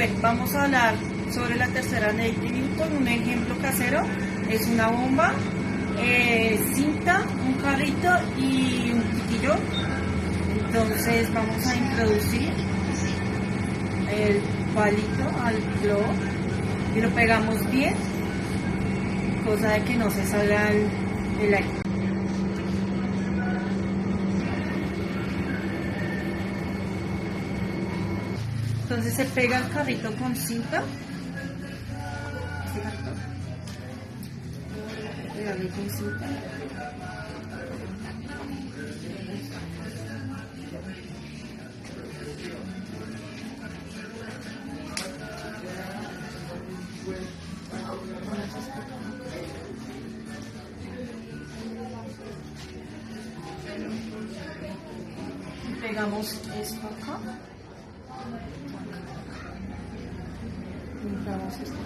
Bueno, vamos a hablar sobre la tercera ley de Newton. Un ejemplo casero es una bomba, cinta, un carrito y un pitillo. Entonces vamos a introducir el palito al globo y lo pegamos bien, cosa de que no se salga el aire. Entonces se pega el carrito con cinta. Pegarlo con cinta. Y pegamos esto acá. Pintamos esto.